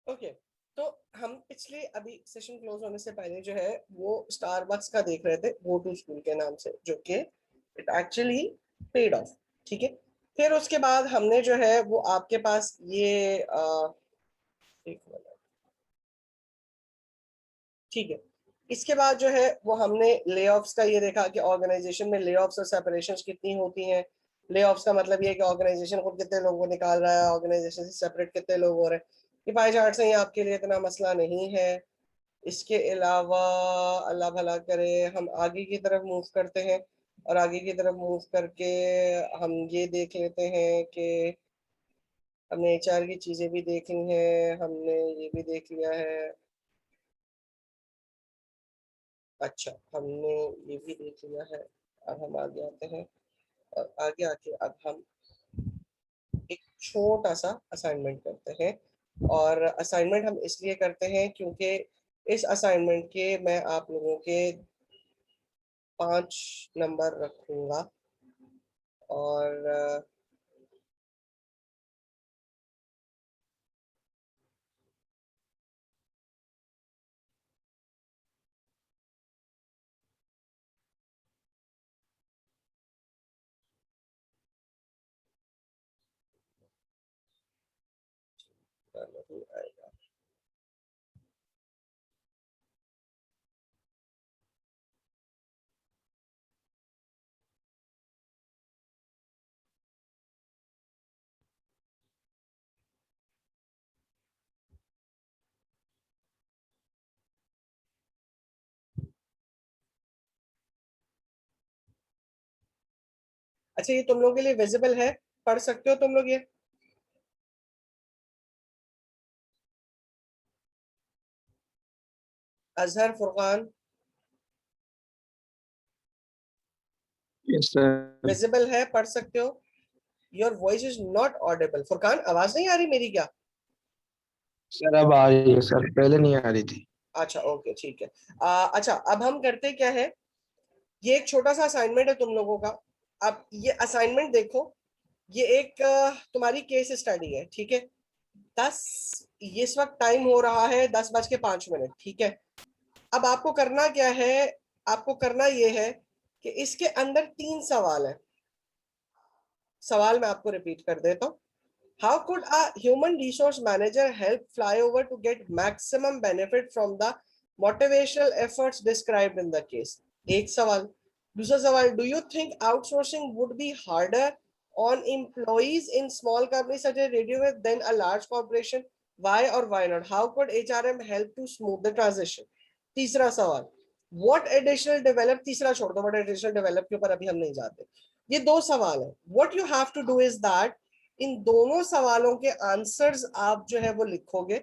Okay, तो हम पिछले अभी सेशन क्लोज होने से पहले जो है वो स्टारबक्स का देख रहे थे, गो टू स्कूल के नाम से, जो कि इट एक्चुअली पेड ऑफ। ठीक है, फिर उसके बाद हमने जो है वो आपके पास ये एक मिनट, ठीक है, इसके बाद जो है वो हमने लेऑफ्स का ये देखा कि ऑर्गेनाइजेशन में लेऑफ्स और सेपरेशंस कितनी होती हैं। लेऑफ्स का मतलब ये है कि ऑर्गेनाइजेशन को कितने लोगों को निकाल रहा है, ऑर्गेनाइजेशन से सेपरेट कितने लोग हो रहे हैं। ये पाई चार्ट से ही आपके लिए इतना मसला नहीं है। इसके अलावा अल्लाह भला करे, हम आगे की तरफ मूव करते हैं, और आगे की तरफ मूव करके हम ये देख लेते हैं कि हमने एचआर की चीजें भी देखी हैं, हमने ये भी देख लिया है। अच्छा, हमने ये भी देख लिया है। अब हम आगे आते हैं, और आगे आके अब हम एक छोटा सा असाइनमेंट करते हैं। और असाइनमेंट हम इसलिए करते हैं क्योंकि इस असाइनमेंट के मैं आप लोगों के 5 नंबर रखूंगा। और नहीं आएगा। अच्छा, ये तुम लोगों के लिए विजिबल है, पढ़ सकते हो तुम लोग ये? Azhar, Furqan, yes sir. Visible है, पढ़ सकते हो? Your voice is not Audible. Furqan, आवाज नहीं आ रही मेरी क्या? सर अब आ रही है सर, पहले नहीं आ रही थी। अच्छा, ओके, ठीक है। अच्छा, अब हम करते क्या है, ये एक छोटा सा असाइनमेंट है तुम लोगों का। अब ये असाइनमेंट देखो, ये एक तुम्हारी केस स्टडी है, ठीक है। 10, ये इस वक्त टाइम हो रहा है 10:05। ठीक है, अब आपको करना क्या है, आपको करना ये है कि इसके अंदर 3 सवाल है। सवाल मैं आपको रिपीट कर देता हूँ। How could a human resource manager help flyover to get maximum benefit from the motivational efforts described in the case? एक सवाल। दूसरा सवाल, do you think outsourcing would be harder on employees in small companies such as RadioWave than a large corporation? Why or why not? How could HRM help to smooth the transition? तीसरा सवाल, what additional develop, तीसरा छोड़ दो, what additional develop के ऊपर अभी हम नहीं जाते। ये 2 सवाल है। What you have to do is that इन दोनों सवालों के आंसर्स आप जो है वो लिखोगे,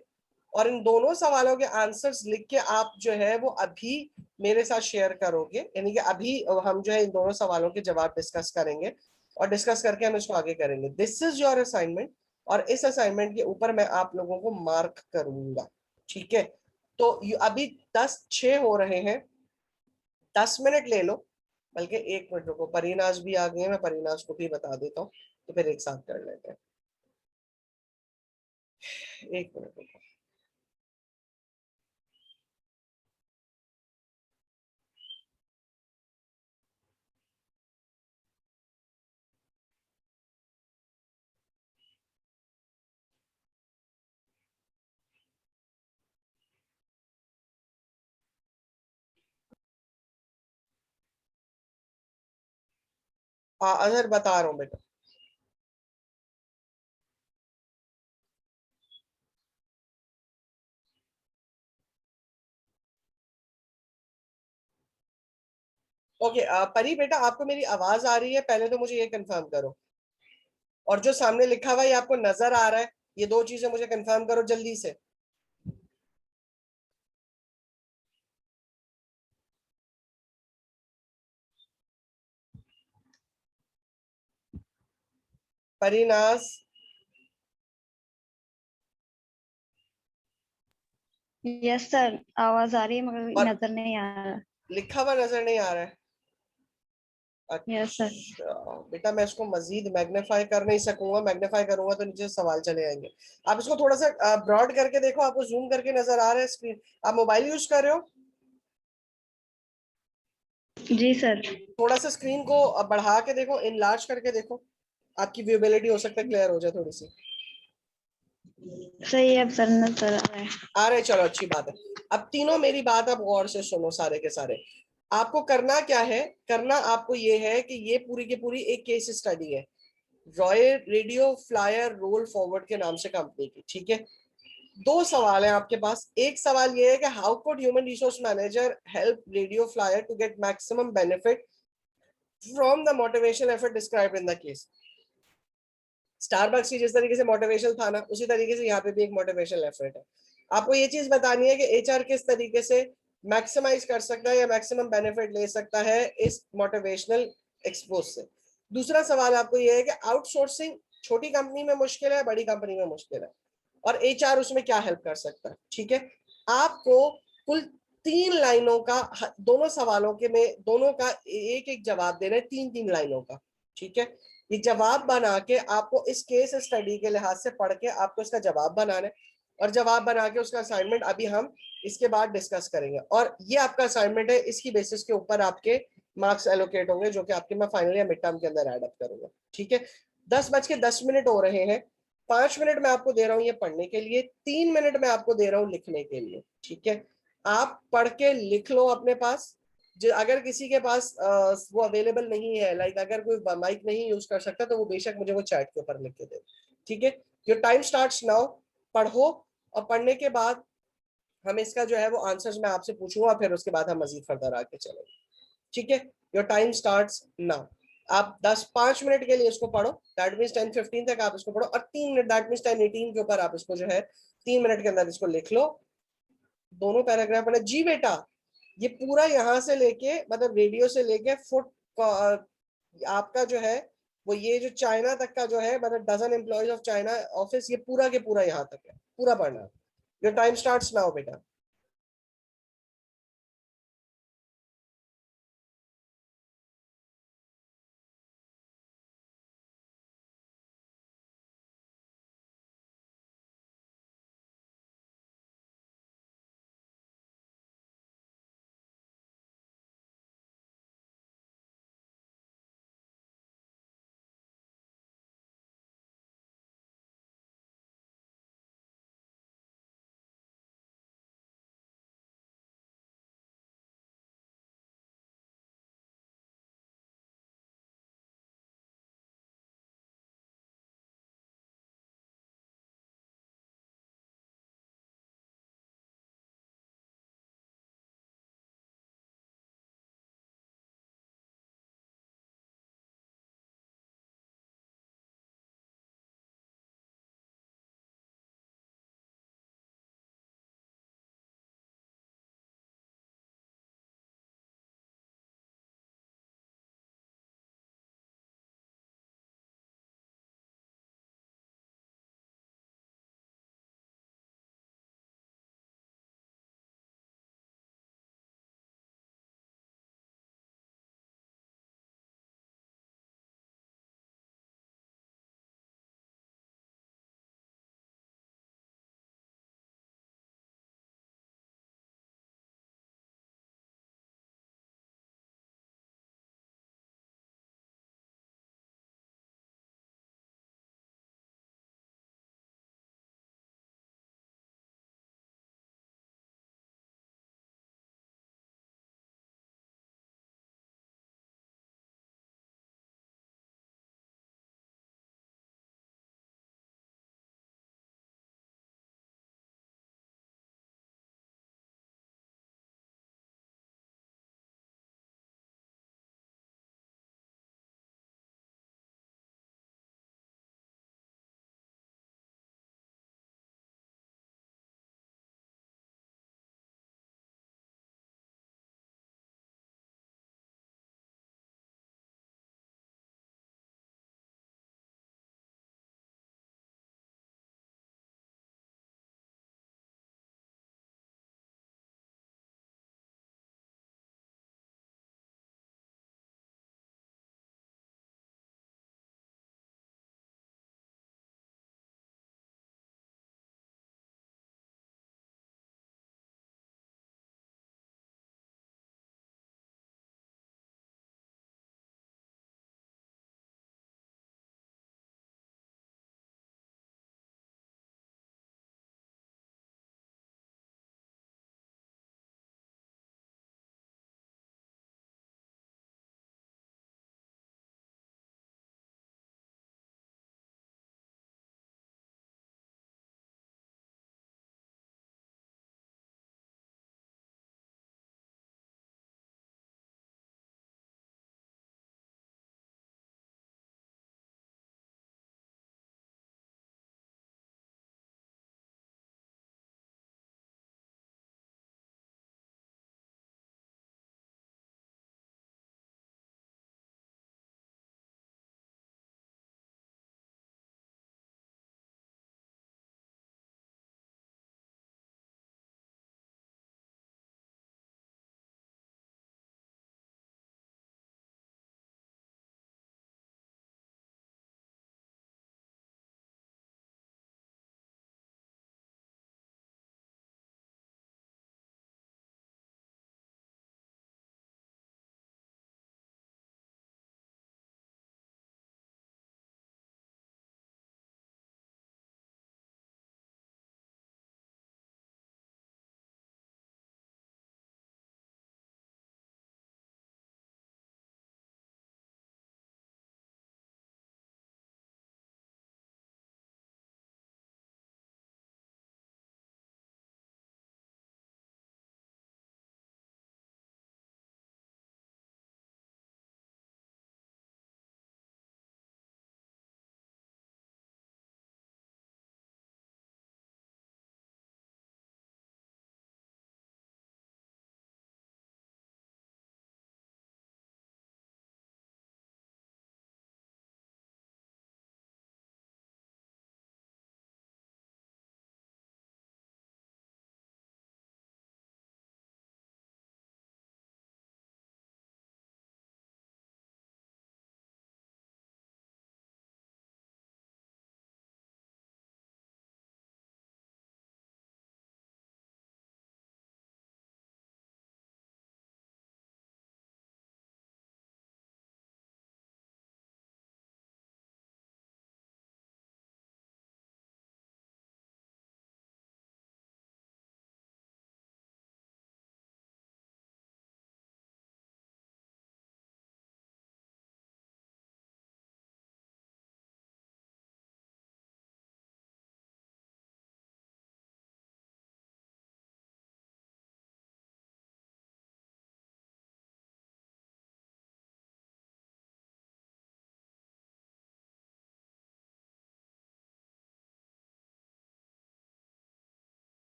और इन दोनों सवालों के आंसर्स लिख के आप जो है वो अभी मेरे साथ शेयर करोगे। यानी कि अभी हम जो है इन दोनों सवालों के जवाब डिस्कस करेंगे, और डिस्कस करके हम इसको आगे करेंगे। दिस इज योर असाइनमेंट, और इस असाइनमेंट के ऊपर मैं आप लोगों को मार्क करूंगा। ठीक है, तो अभी 10:06 हो रहे हैं, 10 मिनट ले लो। बल्कि 1 मिनट रुको, परिनाज भी आ गए हैं, मैं परिनाज को भी बता देता हूँ, तो फिर एक साथ कर लेते हैं। 1 मिनट रुको। हाँ अजहर, बता रहा हूँ बेटा। ओके, परी बेटा, आपको मेरी आवाज आ रही है? पहले तो मुझे ये कंफर्म करो, और जो सामने लिखा हुआ है ये आपको नजर आ रहा है? ये 2 चीजें मुझे कंफर्म करो जल्दी से। परिनाज, यस सर, आवाज आ रही है मगर और नजर नहीं आ रहा। लिखा हुआ नजर नहीं आ रहा है? Yes sir. अच्छा बेटा, मैं इसको मजीद मैग्नीफाई कर नहीं सकूंगा, मैग्नीफाई करूंगा तो नीचे सवाल चले आएंगे। आप इसको थोड़ा सा ब्रॉड करके देखो, आपको जूम करके नजर आ रहा है स्क्रीन? आप मोबाइल यूज कर रहे हो? जी सर। थोड़ा सा स्क्रीन को बढ़ा के देखो, इनलार्ज करके देखो, आपकी विजिबिलिटी हो सकता है क्लियर हो जाए थोड़ी सी। सही है सर, नजर आ रहा है। आ रहे, चलो अच्छी बात है। अब तीनों मेरी बात अब गौर से सुनो सारे के सारे। आपको करना क्या है, करना आपको ये है कि ये पूरी की पूरी एक केस स्टडी है, royal radio flyer roll forward के नाम से कंपनी की, ठीक है। दो सवाल हैं आपके पास। एक सवाल ये है कि how could human resource manager help radio flyer to get maximum benefit from the motivation effort described in the case. Starbucks की जिस तरीके से मोटिवेशन था ना, उसी तरीके से यहाँ पे भी एक मोटिवेशनल एफर्ट है। आपको ये चीज बतानी है कि एचआर किस तरीके से मैक्सिमाइज कर सकता है या मैक्सिमम बेनिफिट ले सकता है इस मोटिवेशनल एक्सपोज से। दूसरा सवाल आपको ये है कि आउटसोर्सिंग छोटी कंपनी में मुश्किल है, बड़ी कंपनी में मुश्किल है, और एचआर उसमें क्या हेल्प कर सकता है, ठीक है। आपको कुल 3 लाइनों का, दोनों सवालों के में दोनों का एक एक जवाब देना है, 3-3 लाइनों का, ठीक है। ये जवाब बना के आपको इस केस स्टडी के लिहाज से पढ़ के आपको इसका जवाब बनाना है, और जवाब बना के उसका असाइनमेंट अभी हम इसके बाद डिस्कस करेंगे, और ये आपका असाइनमेंट है। इसकी बेसिस के ऊपर आपके मार्क्स एलोकेट होंगे, जो कि आपके मैं फाइनल या मिड टर्म के अंदर ऐड अप करूंगा, ठीक है। 10:10 हो रहे हैं। 5 मिनट मैं आपको दे रहा हूँ ये पढ़ने के लिए, 3 मिनट मैं आपको दे रहा हूँ लिखने के लिए, ठीक है। आप पढ़ के लिख लो अपने पास। अगर किसी के पास वो अवेलेबल नहीं है, लाइक अगर कोई माइक नहीं यूज कर सकता, तो वो बेशक मुझे वो चैट के ऊपर लिख के दे, ठीक है। Your time starts now. पढ़ो, और पढ़ने के बाद हम इसका जो है वो आंसर्स मैं आपसे पूछूंगा, फिर उसके बाद हम मजीद फर्दर आके चलेंगे, ठीक है। Your time starts now. आप 10-5 मिनट के लिए इसको पढ़ो, दैट मीन्स 10:15 तक आप इसको पढ़ो, और 3 मिनट दैट मीन्स 10:18 के ऊपर आप इसको जो है 3 मिनट के अंदर इसको लिख लो। दोनों पैराग्राफ पढ़े जी बेटा। ये पूरा यहाँ से लेके, मतलब रेडियो से लेके फुट आपका जो है वो ये जो चाइना तक का जो है, मतलब dozen employees of China office, ये पूरा के पूरा यहाँ तक है, पूरा पढ़ना। योर टाइम स्टार्ट्स नाउ बेटा।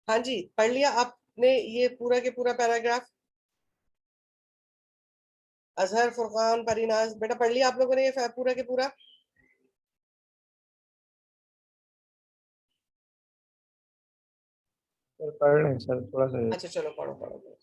हाँ जी, पढ़ लिया आपने ये पूरा के पूरा पैराग्राफ? अजहर, फुरकान, परीनाज, बेटा पढ़ लिया आप लोगों ने ये पूरा के पूरा? सर पढ़ रहे हैं सर, थोड़ा सा। अच्छा चलो पढ़ो पढ़ो पढ़ो।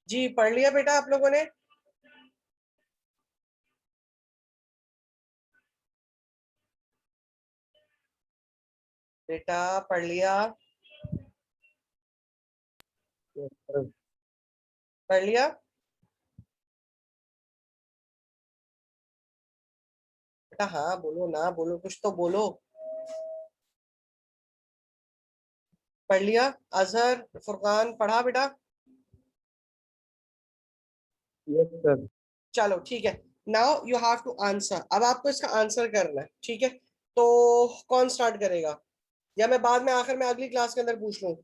जी पढ़ लिया बेटा आप लोगों ने? बेटा पढ़ लिया? सर पढ़ लिया? बेटा हाँ बोलो ना बोलो, कुछ तो बोलो। पढ़ लिया? अजहर, फुरकान पढ़ा बेटा? Yes sir. चलो ठीक है। Now you have to answer, अब आपको इसका आंसर करना है, ठीक है? तो कौन स्टार्ट करेगा, या मैं बाद में आखिर में अगली क्लास के अंदर पूछ लूं?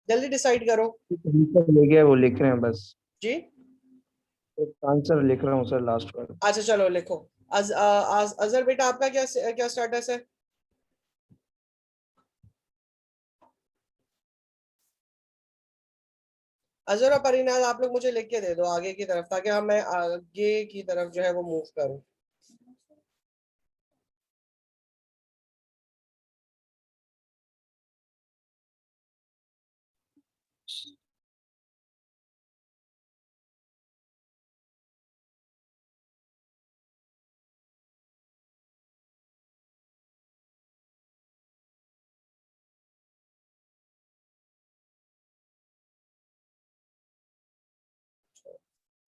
जल्दी डिसाइड करो। आंसर ले गया, वो लिख रहे हैं बस। जी एक आंसर लिख रहा हूँ सर, लास्ट पर। अच्छा चलो लिखो। अजहर बेटा आपका क्या क्या स्टेटस है? अजहर और परिनाज आप लोग मुझे लिख के दे दो आगे की तरफ, ताकि हम मैं आगे की तरफ जो है वो मूव करूं।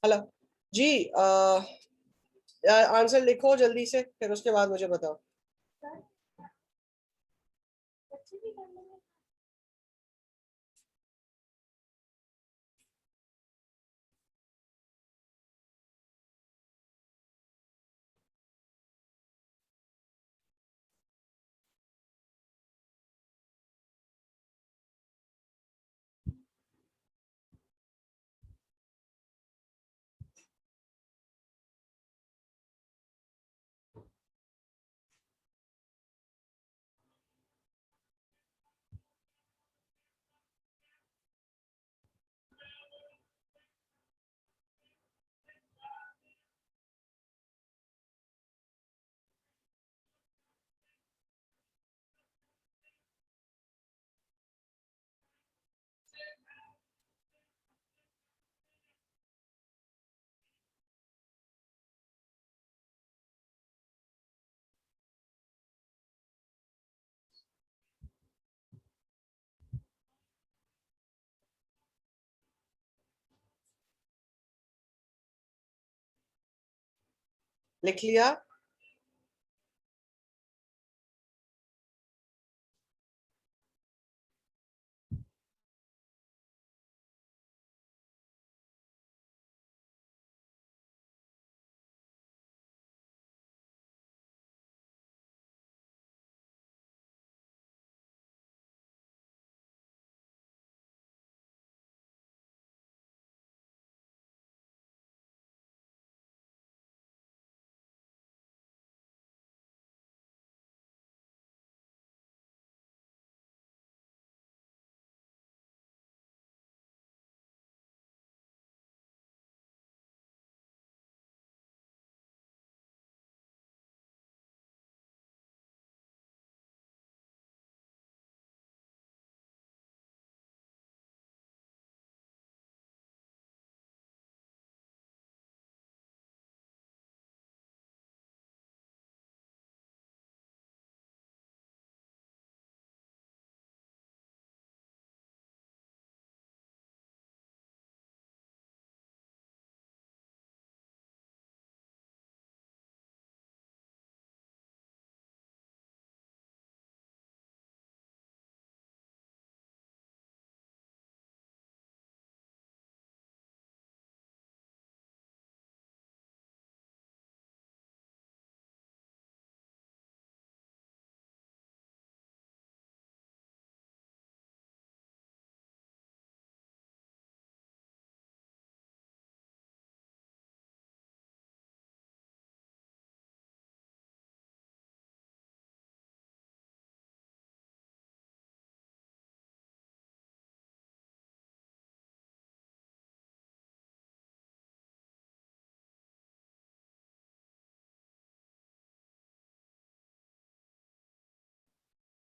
हेलो जी, आंसर लिखो जल्दी से, फिर उसके बाद मुझे बताओ। लिख लिया?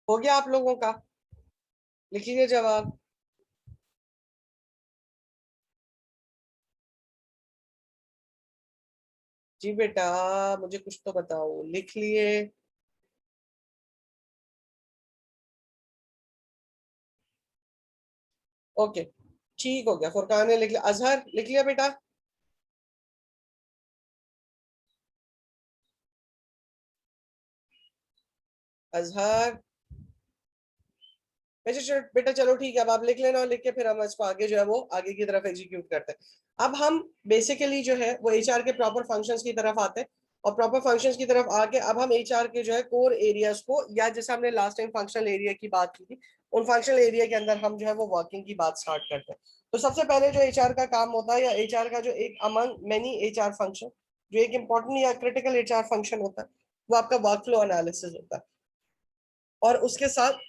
हो गया आप लोगों का? लिख लीजिए जवाब। जी बेटा, मुझे कुछ तो बताओ। लिख लिए? ओके, ठीक हो गया। फुरकान ने लिख लिया। अजहर लिख लिया बेटा? अजहर बेटा चलो ठीक है, अब आप लिख लेना, और लिख के फिर हम इसको आगे जो है वो आगे की तरफ एग्जीक्यूट करते हैं। अब हम बेसिकली जो है वो एचआर के प्रॉपर फंक्शंस की तरफ आते हैं, और प्रॉपर फंक्शंस की तरफ आके अब हम एचआर के जो है कोर एरियाज को, या जैसे हमने लास्ट टाइम फंक्शनल एरिया की बात की थी, उन फंक्शनल एरिया के अंदर हम जो है वो वर्किंग की बात स्टार्ट करते हैं। तो सबसे पहले जो एचआर का काम होता है, या एचआर का जो एक अमंग मेनी एचआर फंक्शन, जो एक इंपॉर्टेंट या क्रिटिकल एचआर फंक्शन होता है, वो आपका वर्क फ्लो एनालिसिस होता है। और उसके साथ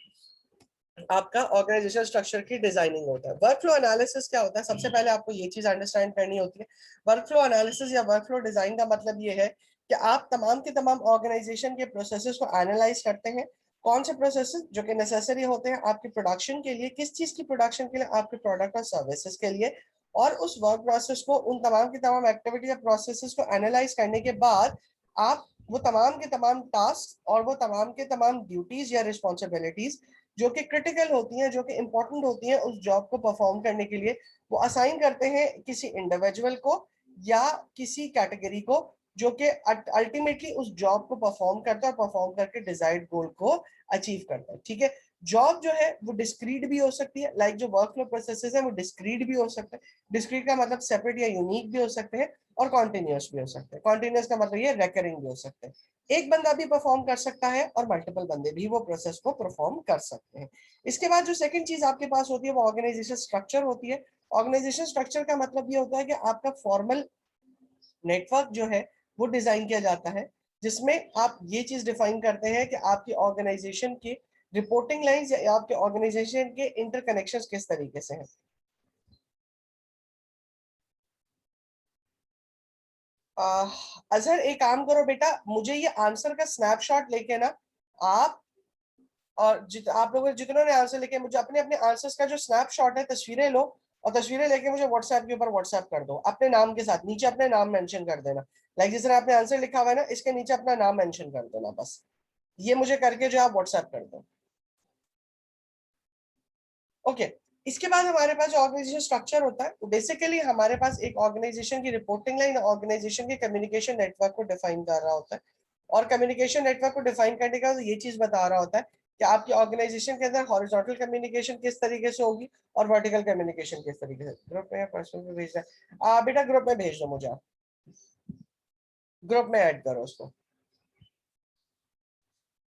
आपका ऑर्गेनाइजेशन स्ट्रक्चर की डिजाइनिंग होता है। वर्क फ्लो एनालिसिस क्या होता है? सबसे पहले आपको ये चीज अंडरस्टैंड करनी होती है। वर्क फ्लो एनालिसिस या वर्क फ्लो डिजाइन का मतलब ये है कि आप तमाम के तमाम ऑर्गेनाइजेशन के प्रोसेसेस को एनालाइज करते हैं। कौन से प्रोसेसेस जो कि नेसेसरी होते हैं आपकी प्रोडक्शन के लिए, किस चीज की प्रोडक्शन के लिए? आपके प्रोडक्ट और सर्विसेज के लिए। और उस वर्क प्रोसेस को, उन तमाम की तमाम एक्टिविटी या प्रोसेसेस को एनालाइज करने के बाद आप वो तमाम के तमाम टास्क और वो तमाम के तमाम ड्यूटीज या रिस्पॉन्सिबिलिटीज जो कि क्रिटिकल होती हैं, जो कि इंपॉर्टेंट होती हैं उस जॉब को परफॉर्म करने के लिए, वो असाइन करते हैं किसी इंडिविजुअल को या किसी कैटेगरी को जो कि अल्टीमेटली उस जॉब को परफॉर्म करता है और परफॉर्म करके डिजायर्ड गोल को अचीव करता है। ठीक है, जॉब जो है वो डिस्क्रीट भी हो सकती है, लाइक जो वर्क फ्लो प्रोसेसेस है वो डिस्क्रीट भी हो सकते हैं। डिस्क्रीट का मतलब सेपरेट या यूनिक भी हो सकते हैं, और कॉन्टिन्यूस भी हो सकते हैं। कॉन्टिन्यूस का मतलब ये रेकरिंग भी हो सकते हैं। एक बंदा भी परफॉर्म कर सकता है और मल्टीपल बंदे भी वो प्रोसेस को परफॉर्म कर सकते हैं। इसके बाद जो सेकंड चीज आपके पास होती है वो ऑर्गेनाइजेशन स्ट्रक्चर होती है। ऑर्गेनाइजेशन स्ट्रक्चर का मतलब ये होता है कि आपका फॉर्मल नेटवर्क जो है वो डिजाइन किया जाता है, जिसमें आप ये चीज डिफाइन करते हैं कि आपकी ऑर्गेनाइजेशन की रिपोर्टिंग लाइंस या आपके ऑर्गेनाइजेशन के इंटरकनेक्शंस किस तरीके से हैं। अजहर एक काम करो बेटा, मुझे ये आंसर का स्नैपशॉट लेके ना आप और आप लोगों जितनों ने आंसर लेके मुझे अपने अपने आंसर्स का जो स्नैपशॉट है तस्वीरें लो, और तस्वीरें लेके मुझे व्हाट्सएप के ऊपर व्हाट्सएप कर दो अपने नाम के साथ, नीचे अपने नाम मेंशन कर देना। लाइक जिस तरह आपने आंसर लिखा हुआ है ना, इसके नीचे अपना नाम मेंशन कर देना बस। ये मुझे करके जो आप व्हाट्सएप कर दो। ओके, इसके बाद हमारे पास जो ऑर्गेनाइजेशन स्ट्रक्चर होता है, बेसिकली हमारे पास एक ऑर्गेनाइजेशन की रिपोर्टिंग लाइन ऑर्गेनाइजेशन के कम्युनिकेशन नेटवर्क को डिफाइन कर रहा होता है। और कम्युनिकेशन नेटवर्क को डिफाइन करने का ये चीज बता रहा होता है कि आपकी ऑर्गेनाइजेशन के अंदर हॉरिजॉन्टल कम्युनिकेशन किस तरीके से होगी और वर्टिकल कम्युनिकेशन किस तरीके से। ग्रुप में पर्सनल में भेजना है, बेटा ग्रुप में भेज दो मुझे, आप ग्रुप में ऐड करो उसको।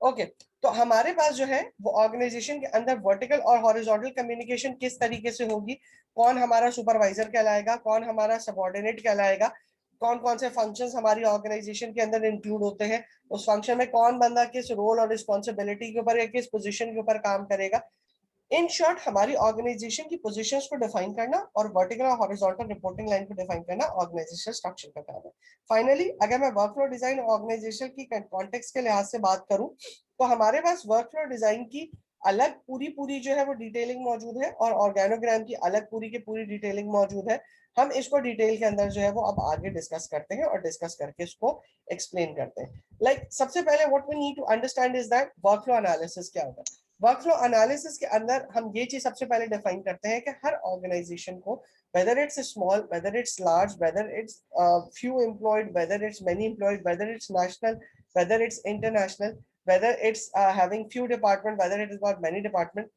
ओके, तो हमारे पास जो है वो ऑर्गेनाइजेशन के अंदर वर्टिकल और हॉरिजॉन्टल कम्युनिकेशन किस तरीके से होगी, कौन हमारा सुपरवाइजर कहलाएगा, कौन हमारा सबऑर्डिनेट कहलाएगा, कौन कौन से फंक्शंस हमारी ऑर्गेनाइजेशन के अंदर इंक्लूड होते हैं, उस फंक्शन में कौन बंदा किस रोल और रिस्पॉन्सिबिलिटी के ऊपर या किस पोजीशन के ऊपर काम करेगा। इन शॉर्ट हमारी ऑर्गेनाइजेशन की पोजीशंस को डिफाइन करना और वर्टिकल और हॉरिजॉन्टल रिपोर्टिंग लाइन को डिफाइन करना ऑर्गेनाइजेशन स्ट्रक्चर का काम है। फाइनली अगर मैं वर्कफ्लो डिजाइन ऑर्गेनाइजेशन की कॉन्टेक्स्ट के लिहाज से बात करूं, तो हमारे पास वर्कफ्लो डिजाइन की अलग पूरी पूरी जो है वो डिटेलिंग मौजूद है, और ऑर्गेनोग्राम की अलग पूरी की पूरी डिटेलिंग मौजूद है। हम इसको डिटेल के अंदर जो है वो अब आगे डिस्कस करते हैं और डिस्कस करके इसको एक्सप्लेन करते हैं। लाइक सबसे पहले what we need to understand is that workflow analysis क्या होता है। वर्कफ्लो एनालिसिस के अंदर हम ये चीज सबसे पहले डिफाइन करते हैं कि हर ऑर्गेनाइजेशन को, whether it's small, whether it's large, whether it's few employed, whether it's many employed, whether it's national, whether it's international, whether it's having few department, whether it is got many department,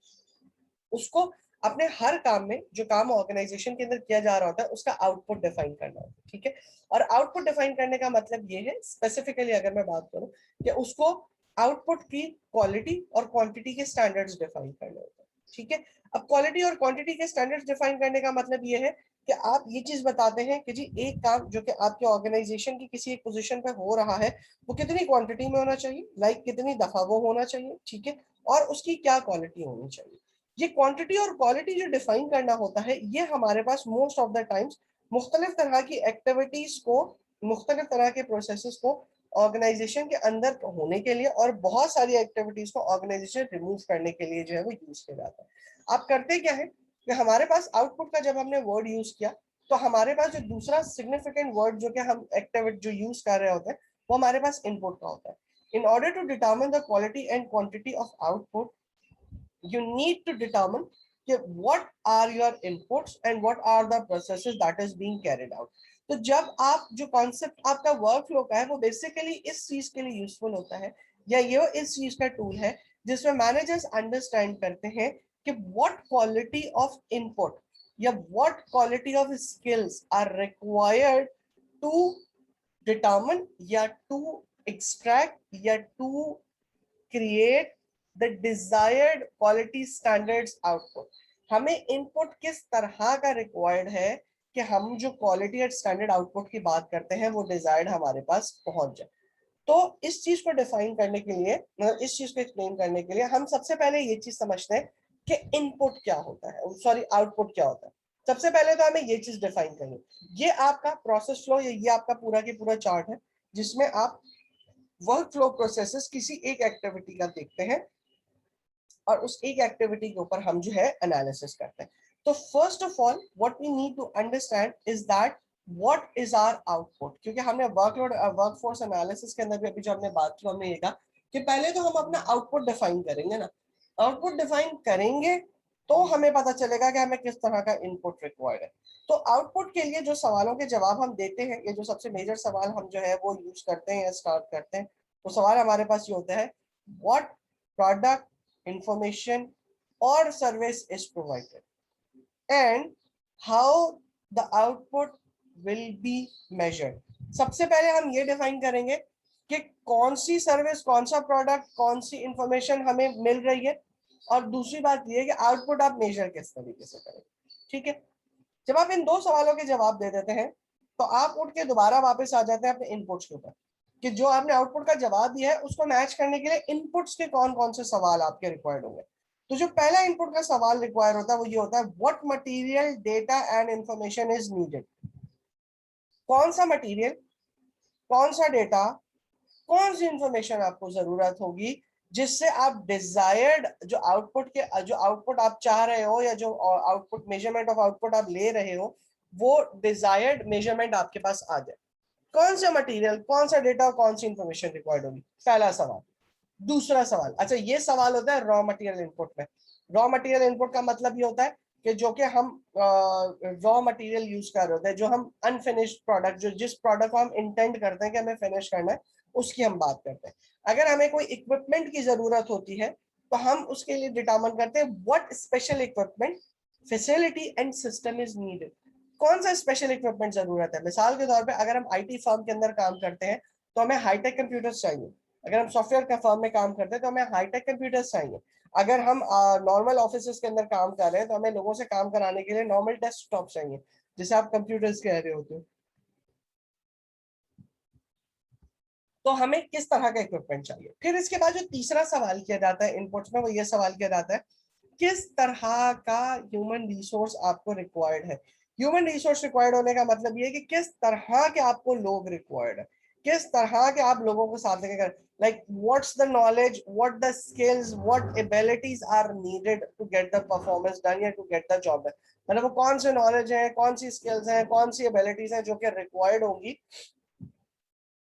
उसको अपने हर काम में जो काम organisation के अंदर किया जा रहा होता है उसका आउटपुट डिफाइन करना होता है। ठीक है, और आउटपुट डिफाइन करने का मतलब ये है, स्पेसिफिकली अगर मैं बात करूं, कि उसको आउटपुट की क्वालिटी और क्वांटिटी के स्टैंडर्ड्स डिफाइन करने होते हैं। ठीक है, अब क्वालिटी और क्वांटिटी के स्टैंडर्ड्स डिफाइन करने का मतलब ये है कि आप ये चीज बताते हैं कि जी एक काम जो कि आपके ऑर्गेनाइजेशन की किसी एक पोजीशन पे हो रहा है वो कितनी क्वांटिटी में होना चाहिए, लाइक कितनी दफा वो होना चाहिए, ठीक है, और उसकी क्या क्वालिटी होनी चाहिए। ये क्वांटिटी और क्वालिटी जो डिफाइन करना होता है, ये हमारे पास मोस्ट ऑफ द टाइम्स मुख्तलिफ तरह की एक्टिविटीज को, मुख्तलिफ तरह के प्रोसेसेस को ऑर्गेनाइजेशन के अंदर होने के लिए और बहुत सारी एक्टिविटीज को ऑर्गेनाइजेशन रिमूव करने के लिए जो है वो यूज किया जाता है। आप करते क्या है कि हमारे पास आउटपुट का जब हमने वर्ड यूज किया, तो हमारे पास जो दूसरा सिग्निफिकेंट वर्ड जो कि हम एक्टिविटी जो यूज कर रहे होते हैं वो हमारे पास इनपुट का होता है। In order to determine the quality and quantity of output, you need to determine what are your inputs and what are the processes that is being carried out। तो जब आप जो कॉन्सेप्ट आपका वर्क फ्लो का है वो basically इस चीज के लिए यूजफुल होता है, या ये इस चीज का टूल है जिसमें मैनेजर्स अंडरस्टैंड करते हैं कि व्हाट क्वालिटी ऑफ इनपुट या what quality of skills are required to determine या टू एक्सट्रैक्ट या to create the desired quality standards output. हमें इनपुट किस तरह का रिक्वायर्ड है कि हम जो क्वालिटी एंड स्टैंडर्ड आउटपुट की बात करते हैं वो डिजायर्ड हमारे पास पहुंच जाए। तो इस चीज को डिफाइन करने के लिए, मतलब इस चीज को एक्सप्लेन करने के लिए हम सबसे पहले ये चीज समझते हैं कि इनपुट क्या होता है, सॉरी आउटपुट क्या होता है। सबसे पहले तो हमें ये चीज डिफाइन करनी, ये आपका प्रोसेस फ्लो, ये आपका पूरा की पूरा चार्ट है जिसमें आप वर्क फ्लो प्रोसेसेस किसी एक एक्टिविटी का देखते हैं और उस एक एक्टिविटी के ऊपर हम जो है एनालिसिस करते हैं। तो first of all what we need to understand is that what is our output, क्योंकि हमने वर्कलोड वर्कफोर्स एनालिसिस के अंदर भी अभी जो हमने बात की हमने ये कहा कि पहले तो हम अपना आउटपुट डिफाइन करेंगे ना, आउटपुट डिफाइन करेंगे तो हमें पता चलेगा कि हमें किस तरह का इनपुट रिक्वायर्ड है। तो आउटपुट के लिए जो सवालों के जवाब हम देते हैं, ये जो सबसे मेजर सवाल हम जो है वो यूज करते हैं या स्टार्ट करते हैं, तो सवाल हमारे पास ये होता है, व्हाट प्रोडक्ट इंफॉर्मेशन और service is provided and how the output will be measured. सबसे पहले हम ये डिफाइन करेंगे कि कौन सी सर्विस, कौन सा प्रोडक्ट, कौन सी इंफॉर्मेशन हमें मिल रही है, और दूसरी बात ये है कि आउटपुट आप मेजर किस तरीके से करेंगे। ठीक है, जब आप इन दो सवालों के जवाब दे देते हैं तो आप उठ के दोबारा वापस आ जाते हैं अपने इनपुट्स के ऊपर, कि जो आपने आउटपुट का जवाब दिया है उसको मैच करने के लिए इनपुट्स के कौन कौन से सवाल आपके रिक्वायर्ड होंगे। तो जो पहला इनपुट का सवाल रिक्वायर होता है वो ये होता है, what material data and information is needed. कौन सा मटेरियल, कौन सा डेटा, कौन सी इंफॉर्मेशन आपको जरूरत होगी जिससे आप डिजायर्ड जो आउटपुट आप चाह रहे हो, या जो आउटपुट मेजरमेंट ऑफ आउटपुट आप ले रहे हो, वो डिजायर्ड मेजरमेंट आपके पास आ जाए। कौन सा मटेरियल, कौन सा डेटा और कौन सी इंफॉर्मेशन रिक्वायर्ड होगी, पहला सवाल। दूसरा सवाल, अच्छा ये सवाल होता है रॉ मटेरियल इनपुट में। रॉ मटेरियल इनपुट का मतलब ये होता है कि जो कि हम रॉ मटेरियल यूज कर रहे होते हैं, जो हम अनफिनिश्ड प्रोडक्ट, जो जिस प्रोडक्ट को हम इंटेंड करते हैं कि हमें फिनिश करना है, उसकी हम बात करते हैं। अगर हमें कोई इक्विपमेंट की जरूरत होती है तो हम उसके लिए डिटरमाइन करते हैं what special equipment, facility and system is needed. कौन सा स्पेशल इक्विपमेंट जरूरत है। मिसाल के तौर पे अगर हम आईटी फर्म के अंदर काम करते हैं तो हमें हाईटेक कंप्यूटर्स चाहिए। अगर हम सॉफ्टवेयर का फर्म में काम करते हैं तो हमें हाईटेक कंप्यूटर्स चाहिए। अगर हम नॉर्मल ऑफिस के अंदर काम कर रहे हैं तो हमें लोगों से काम कराने के लिए नॉर्मल डेस्कटॉप चाहिए, जिसे आप कंप्यूटर्स कह रहे होते हो। तो हमें किस तरह का इक्विपमेंट चाहिए। फिर इसके बाद जो तीसरा सवाल किया जाता है इनपुट्स में, वो ये सवाल किया जाता है, किस तरह का ह्यूमन रिसोर्स आपको रिक्वायर्ड है। ह्यूमन रिसोर्स रिक्वायर्ड होने का मतलब ये है कि किस तरह के आपको लोग रिक्वायर्ड है, किस तरह के आप लोगों को साथ लेकर, like what's the knowledge, what the skills, what abilities are needed to get the performance done या to get the job done. मतलब वो कौन से नॉलेज है, कौन सी स्किल्स हैं, कौन सी एबिलिटीज हैं जो कि रिक्वायर्ड होंगी,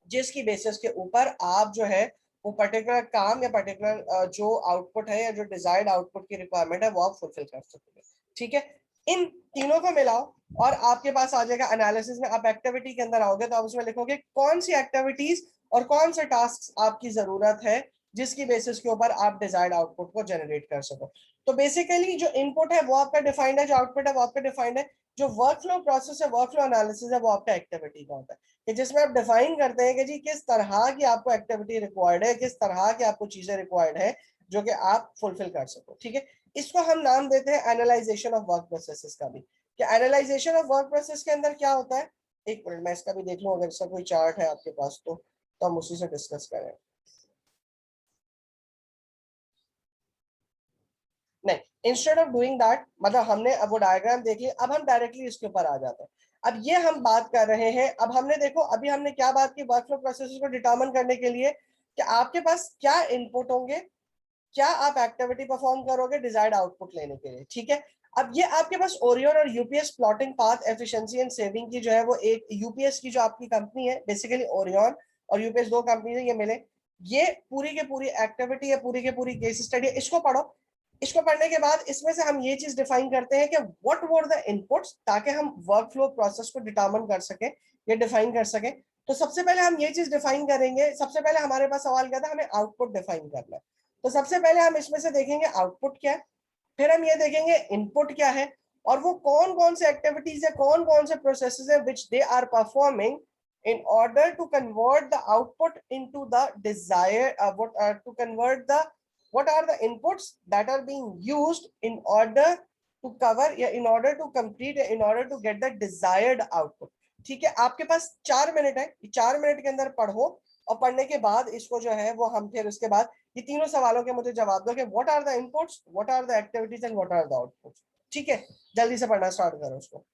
जिसकी बेसिस के ऊपर आप जो है वो पर्टिकुलर काम या पर्टिकुलर जो आउटपुट है या जो डिजायर्ड आउटपुट की रिक्वायरमेंट है वो आप फुलफिल कर सकोगे। ठीक है, इन तीनों को मिलाओ और आपके पास आ जाएगा एनालिसिस में। आप एक्टिविटी के अंदर आओगे तो आप उसमें लिखोगे कौन सी एक्टिविटीज और कौन से टास्क आपकी जरूरत है जिसकी बेसिस के ऊपर आप डिजायर्ड आउटपुट को जनरेट कर सको। तो बेसिकली जो इनपुट है वो आपका डिफाइंड है, जो आउटपुट है वो आपका डिफाइंड है, जो वर्क फ्लो प्रोसेस है, वर्क फ्लो एनालिसिस है, वो आपका एक्टिविटी का होता है, कि जिसमें आप डिफाइन करते हैं कि जी किस तरह की आपको एक्टिविटी रिक्वायर्ड है, किस तरह की आपको चीजें रिक्वायर्ड है जो कि आप फुलफिल कर सको। ठीक है, इसको हम नाम देते हैं एनालाइजेशन ऑफ वर्क प्रोसेसेस का भी। कि एनालाइजेशन ऑफ वर्क प्रोसेस के अंदर क्या होता है, एक मिनट मैं इसका भी देख लूं, अगर इसका कोई चार्ट है आपके पास तो हम उसी से डिस्कस करें। नहीं, इंस्टेड ऑफ डूइंग दैट, मतलब हमने अब वो डायग्राम देख लिया, अब हम डायरेक्टली इसके ऊपर आ जाते हैं। अब ये हम बात कर रहे हैं, अब हमने देखो अभी हमने क्या बात की, वर्क फ्लो प्रोसेस को डिटरमाइन करने के लिए कि आपके पास क्या इनपुट होंगे, क्या आप एक्टिविटी परफॉर्म करोगे डिजायर्ड आउटपुट लेने के लिए। ठीक है, अब ये आपके पास ओरियन और UPS plotting path efficiency and saving की जो है वो एक यूपीएस की जो आपकी कंपनी है, बेसिकली ओरियन और यूपीएस दो कंपनी है, ये मिले, ये पूरी के पूरी एक्टिविटी है, पूरी के पूरी केस स्टडी है। इसको पढ़ो, इसको पढ़ने के बाद इसमें से हम ये चीज डिफाइन करते हैं कि व्हाट वर द इनपुट्स, ताकि हम वर्क फ्लो प्रोसेस को डिटरमाइन कर सके, ये डिफाइन कर सके। तो सबसे पहले हम ये चीज डिफाइन करेंगे। सबसे पहले हमारे पास सवाल क्या था, हमें आउटपुट डिफाइन करना है। तो सबसे पहले हम इसमें से देखेंगे आउटपुट क्या है, फिर हम ये देखेंगे इनपुट क्या है, और वो कौन कौन से एक्टिविटीज है, कौन कौन से प्रोसेसेस है which they are performing in order to convert the output into the desired to convert the what are the inputs that are being used in order to cover या in order to complete in order to get the desired output। ठीक है, आपके पास 4 minute है, 4 minute के अंदर पढ़ो, और पढ़ने के बाद इसको जो है वो हम फिर उसके बाद ये तीनों सवालों के मुझे जवाब दो कि what are the inputs, what are the activities and what are the outputs. ठीक है, जल्दी से पढ़ना स्टार्ट करो उसको।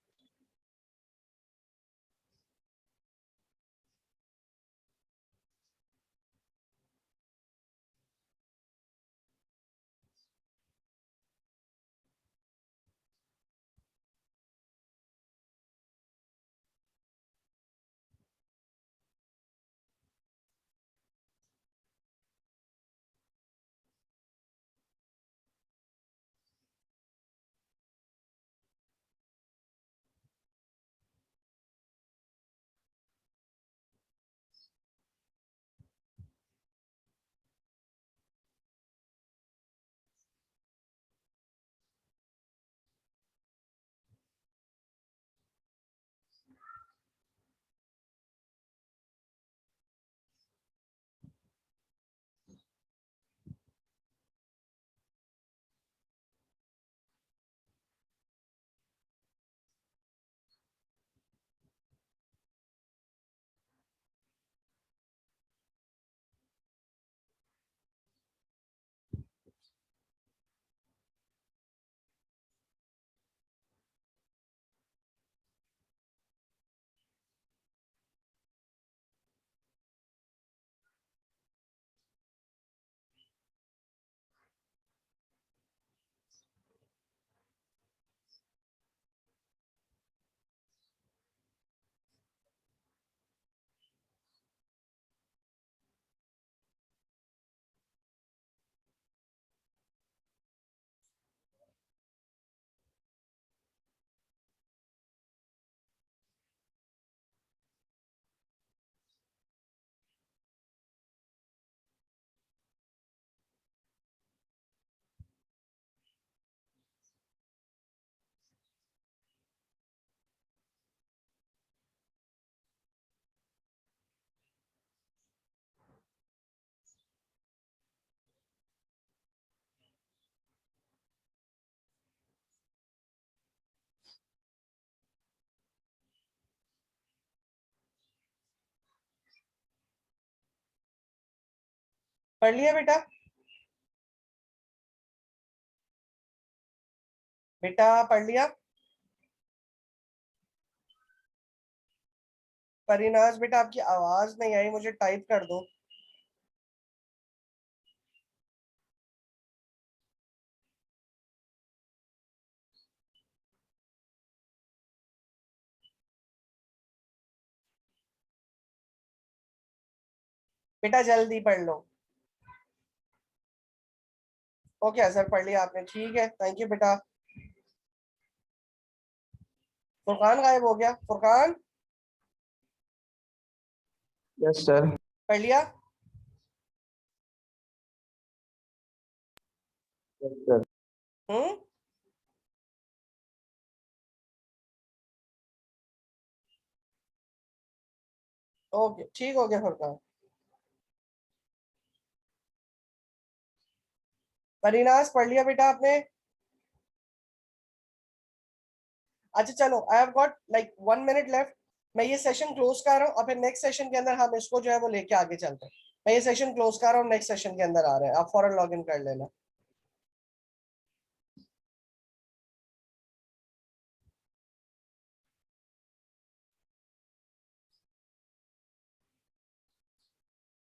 पढ़ लिया बेटा? बेटा पढ़ लिया? परिनाज बेटा आपकी आवाज नहीं आई, मुझे टाइप कर दो। बेटा जल्दी पढ़ लो। ओके सर, पढ़ लिया आपने, ठीक है, थैंक यू बेटा। फुरकान गायब हो गया। Furqan yes sir. पढ़ लिया? Yes sir. हम्म, ओके ठीक हो गया फुरकान। परिनाज पढ़ लिया बेटा आपने? अच्छा चलो, I have got like 1 minute left. मैं ये सेशन क्लोज कर रहा हूँ और फिर नेक्स्ट सेशन के अंदर हम इसको जो है वो लेके आगे चलते हैं। मैं ये सेशन क्लोज कर रहा हूँ, नेक्स्ट सेशन के अंदर आ रहे हैं, आप फौरन लॉग इन कर लेना।